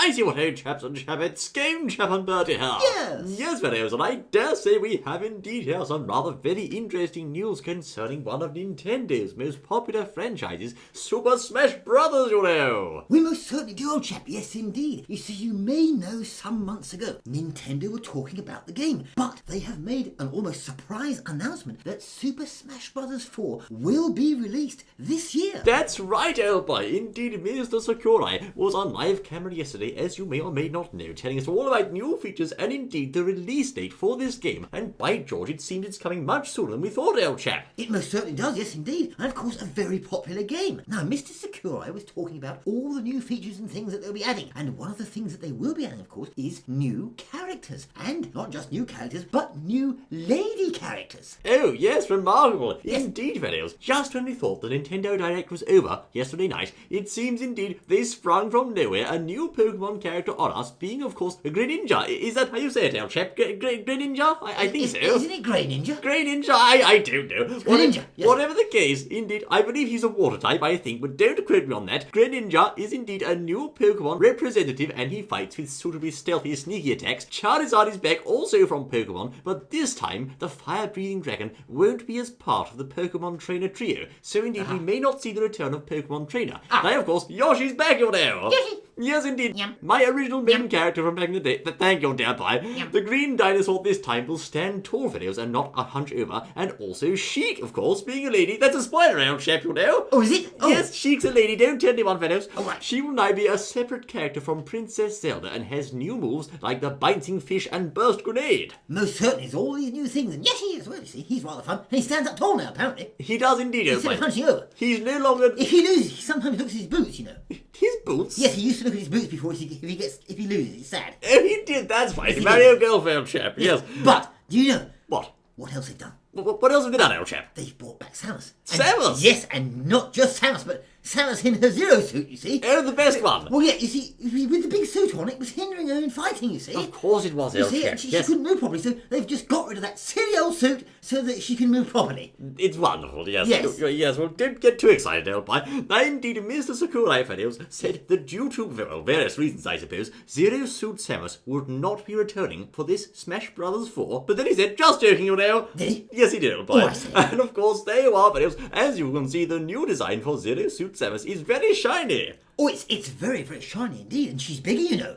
I see what ho, chaps and chapettes, Game Chap and Bertie here. Yes, fellows, and I dare say we have indeed here some rather very interesting news concerning one of Nintendo's most popular franchises, Super Smash Brothers, you know. We most certainly do, old chap, yes indeed. You see, you may know some months ago, Nintendo were talking about the game, but they have made an almost surprise announcement that Super Smash Brothers 4 will be released this year. That's right, old boy. Indeed, Mr. Sakurai was on live camera yesterday, as you may or may not know, telling us all about new features and indeed the release date for this game. And by George, it seems it's coming much sooner than we thought, old chap. It most certainly does, yes indeed. And of course, a very popular game. Now, Mr. Sakurai was talking about all the new features and things that they'll be adding. And one of the things that they will be adding, of course, is new characters. And not just new characters, but new lady characters. Oh, yes, remarkable. Yes. Indeed, fellows. Just when we thought the Nintendo Direct was over yesterday night, it seems indeed they sprung from nowhere a new Pokemon character on us, being, of course, a Greninja. Is that how you say it, old chap? Greninja? I think so. Isn't it Greninja? Greninja? I don't know. Greninja, yes. Whatever the case, indeed, I believe he's a water type, I think, but don't quote me on that. Greninja is indeed a new Pokemon representative, and he fights with suitably stealthy, sneaky attacks. Charizard is back, also from Pokemon, but this time, the fire-breathing dragon won't be as part of the Pokemon Trainer trio, so indeed we may not see the return of Pokemon Trainer. Now, of course, Yoshi's back, you know. Yoshi! Yes, indeed. Yum. My original main character from back in the day. Thank you, dear boy. Yum. The green dinosaur this time will stand tall, fellows, and not a hunch over. And also Sheik, of course, being a lady. That's a spoiler, old chap, you know. Oh, is it? Oh. Yes, Sheik's a lady. Don't tell anyone, fellows. Oh, right. She will now be a separate character from Princess Zelda and has new moves like the bouncing fish and burst grenade. Most certainly, there's all these new things. And Yoshi as well, you see. He's rather fun. And he stands up tall now, apparently. He does indeed, old Instead of boy. punching over. He's no longer... If he loses, he sometimes looks at his boots, you know. His boots? Yes, he used to look at his boots before if he loses. It's sad. Oh, he did. That's right. he Mario did. Girlfriend chap. Yes. But, do you know What? what else they've done? What else have they done, old chap? They've brought back Samus. Samus? Yes, and not just Samus, but Samus in her Zero suit, you see. Oh, the best one. Well, yeah, you see, with the big suit on, it was hindering her in fighting, you see. Of course it was, You old see, chap. and she Yes. couldn't move properly, so they've just got rid of that silly old suit so that she can move properly. It's wonderful, yes. Yes. Yes, well, don't get too excited, old boy. Now, indeed, Mr. Sakurai, fellows, said that due to, well, various reasons, I suppose, Zero Suit Samus would not be returning for this Smash Brothers 4. But then he said, just joking, you know. Did he? Yes, he did, old boy. Oh, I see. And of course, there you are, fellows. As you can see, the new design for Zero Suit Samus is very shiny. Oh, it's very, very shiny indeed, and she's bigger, you know.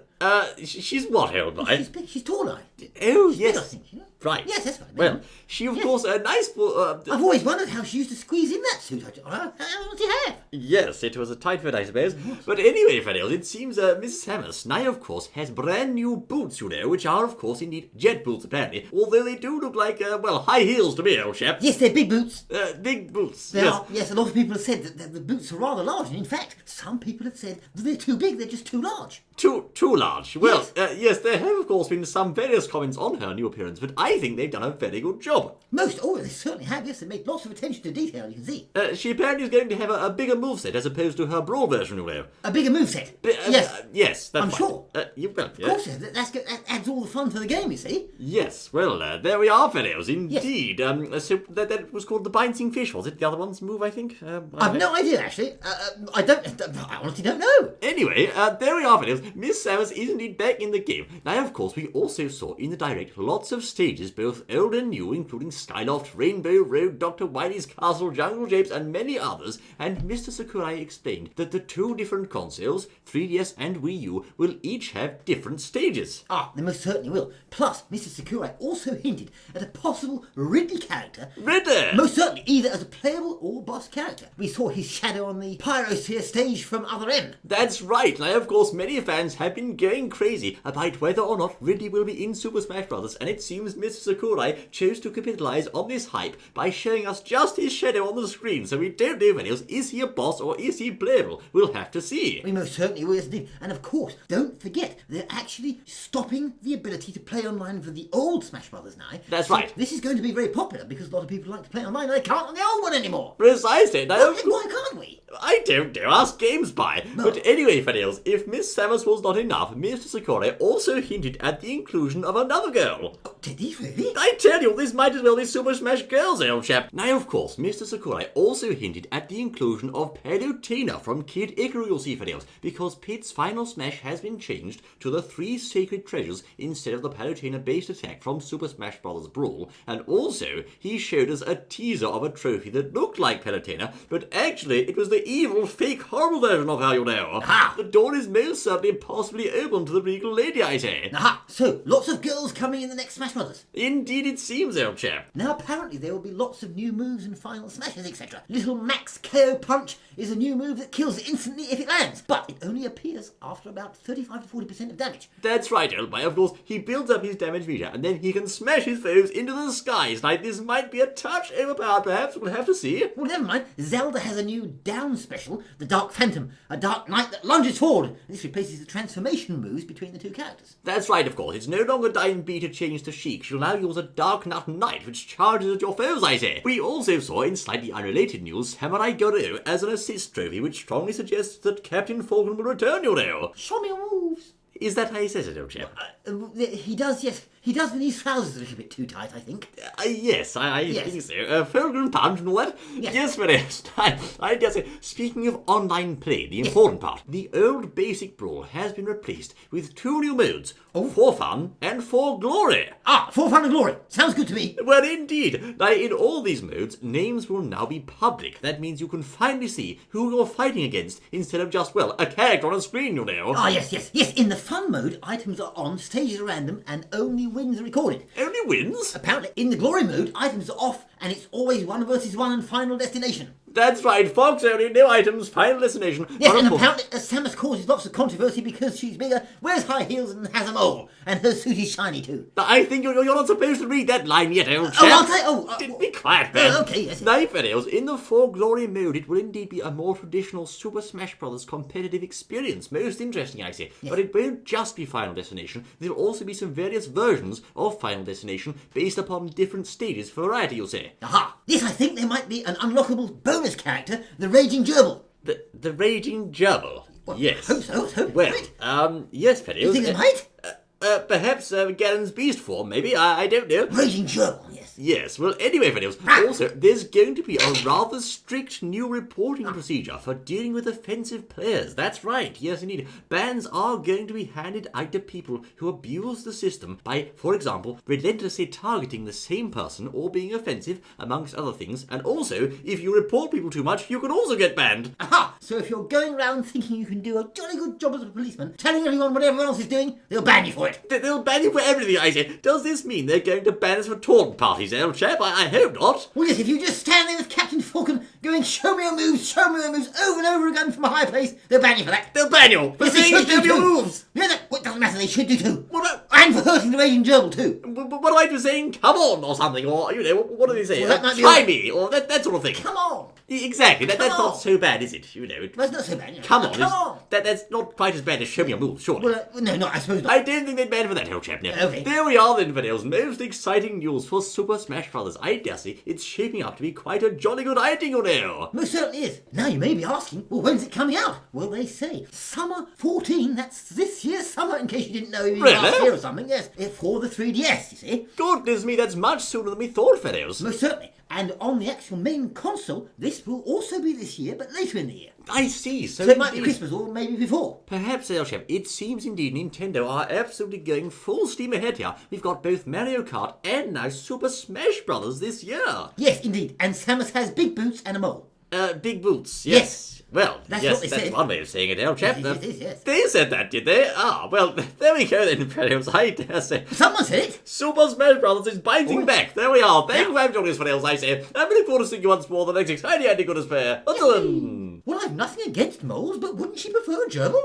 She's what, old boy? She's big, she's taller. Oh, She's yes. big, I think, you know. Right. Yes, that's right. Well, she, of Yes. course, a nice... I've always wondered how she used to squeeze in that suit. How does she have? Yes, it was a tight fit, I suppose. But anyway, fellows, it seems Mrs. Samus now, of course, has brand new boots, you know, which are, of course, indeed jet boots, apparently. Although they do look like, high heels to me, old chap. Yes, they're big boots. Big boots. They Yes. are. Yes, a lot of people have said that the boots are rather large, and in fact, some people have said that they're too big, they're just too large. Too large. Well, yes, there have, of course, been some various comments on her new appearance, but I think they've done a very good job. They certainly have, yes, they made lots of attention to detail, you can see. She apparently is going to have a bigger moveset as opposed to her broad version, you know. A bigger moveset. Yes. Yes, that's I'm right. sure. Yes. Of course, that adds all the fun to the game, you see. Yes, well, there we are, fellows, indeed. So that was called the bouncing fish, was it? The other one's move, I think? I've no idea, actually. I honestly don't know. Anyway, there we are, fellows. Miss Samus is indeed back in the game. Now, of course, we also saw in the Direct lots of stages, both old and new, including Skyloft, Rainbow Road, Dr. Wily's Castle, Jungle Japes, and many others, and Mr. Sakurai explained that the two different consoles, 3DS and Wii U, will each have different stages. They most certainly will. Plus, Mr. Sakurai also hinted at a possible Ridley character. Ridley! Most certainly, either as a playable or boss character. We saw his shadow on the Pyrosphere stage from Other M. That's right. Now, of course, many fans have been going crazy about whether or not Ridley will be in Super Smash Bros. And it seems Mr. Sakurai chose to capitalise on this hype by showing us just his shadow on the screen. So we don't know, fellows, is he a boss or is he playable? We'll have to see. We most certainly will, yes indeed. And of course, don't forget yet, they're actually stopping the ability to play online for the old Smash Brothers now. That's So right. This is going to be very popular because a lot of people like to play online and they can't on the old one anymore. Precisely. Now, Why can't we? I don't know, ask GameSpy. No. But anyway, Fenils, if Miss Samus was not enough, Mr. Sakurai also hinted at the inclusion of another girl. Oh, did he really? I tell you, this might as well be Super Smash Girls, old chap. Now, of course, Mr. Sakurai also hinted at the inclusion of Palutena from Kid Icarus, you'll see, Fenils, because Pit's final Smash has been changed to the 3 Sacred Treasures instead of the Palutena-based attack from Super Smash Bros. Brawl, and also, he showed us a teaser of a trophy that looked like Palutena, but actually, it was the evil, fake, horrible version of her, you know. Aha! The door is most certainly possibly open to the regal lady, I say. Aha! So, lots of girls coming in the next Smash Brothers. Indeed it seems, old chap. Now, apparently, there will be lots of new moves and final smashes, etc. Little Max KO Punch is a new move that kills instantly if it lands, but it only appears after about 35 to 40% of damage. That's right, old boy. Of course, he builds up his damage meter, and then he can smash his foes into the skies. Now, this might be a touch overpowered, perhaps. We'll have to see. Well, never mind. Zelda has a new down special, the Dark Phantom, a Dark Knight that lunges forward. This replaces the transformation moves between the two characters. That's right, of course. It's no longer Dime B to change to Sheik. She'll now use a Dark Knight, which charges at your foes, I say. We also saw, in slightly unrelated news, Samurai Goro as an assist trophy, which strongly suggests that Captain Falcon will return, you know. Show me your moves. Is that how he says it, old chap? He does, yes. He does when his trousers are a little bit too tight, I think. Yes, I Yes. think so. Falcon Punch and all that? Yes. Very yes. I dare say. Speaking of online play, the important part, the old basic brawl has been replaced with 2 new modes, for fun and for glory. Ah, for fun and glory. Sounds good to me. Well, indeed. Now, in all these modes, names will now be public. That means you can finally see who you're fighting against instead of just, well, a character on a screen, you know. Ah, yes. In the fun mode, items are on, stages are random, and only wins are recorded. Only wins? Apparently, in the glory mode, items are off, and it's always 1 versus 1 and final destination. That's right, Fox only, no items, final destination. Yes, and Of course- apparently Samus causes lots of controversy because she's bigger, wears high heels, and has a mole. And her suit is shiny too. I think you're not supposed to read that line yet, old chap. Oh, aren't I? Oh, Be quiet, man. okay, yes. Now, Fenils, in the For Glory mode, it will indeed be a more traditional Super Smash Bros. Competitive experience. Most interesting, I say. Yes. But it won't just be Final Destination. There'll also be some various versions of Final Destination based upon different stages for variety, you'll say. Aha! This, I think, there might be an unlockable bonus character, the Raging Gerbil. The Raging Gerbil. Well, Yes. I hope so. Well, yes, Fenils. You think it might? Perhaps Galen's beast form, maybe. I don't know. Raging Gerbil, yes. Yes, well, anyway, Fenils, also, there's going to be a rather strict new reporting procedure for dealing with offensive players. That's right, yes, indeed. Bans are going to be handed out to people who abuse the system by, for example, relentlessly targeting the same person or being offensive, amongst other things. And also, if you report people too much, you can also get banned. Aha! So if you're going around thinking you can do a jolly good job as a policeman, telling everyone what everyone else is doing, they'll ban you for it. They'll ban you for everything, I say. Does this mean they're going to ban us for taunt parties, old chap? I hope not. Well, yes, if you just stand there with Captain Falcon going, show me your moves, over and over again from a high place, they'll ban you for that. They'll ban you for Yes, they saying should show do your too. moves. No, it doesn't matter, they should do too. What about... And for hurting the Raging Gerbil too. What am I for saying? Come on, or something, or, you know, what do they say? Well, that might be Try all- me, or that sort of thing. Come on. Exactly, that's Come not on. so bad, is it? You know. That's not so bad. You know. Come on, Come on. That's not quite as bad as show me your moves, surely. Well, no, I suppose not. I don't think they'd ban for that, old chap. No. Okay. There we are then, Vanille's most exciting news for Super Smash Bros. I dare say it's shaping up to be quite a jolly good outing, you know. Most certainly is. Now you may be asking, well, when's it coming out? Well, they say summer 14. That's this year's summer, in case you didn't know. Really? Last year or something. Yes, it's for the 3DS. You see. Goodness me, that's much sooner than we thought, fellows. Most certainly. And on the actual main console, this will also be this year, but later in the year. I see, so So it might be indeed. Christmas or maybe before. Perhaps, Chef, it seems indeed Nintendo are absolutely going full steam ahead here. We've got both Mario Kart and now Super Smash Bros. This year. Yes, indeed. And Samus has big boots and a mole. Big boots, Yes. Well, That's yes, what they that's said. one way of saying it, Chef. Yes. They said that, did they? Ah, well, there we go then, fellows. I dare say. Someone said it. Super Smash Bros. Is biting Oh. back. There we are. Thank you Yeah. for joining us, fellows, I say. I'm looking forward to seeing you once more the next exciting goodness fair. Until then. Well, I've nothing against moles, but wouldn't she prefer a gerbil?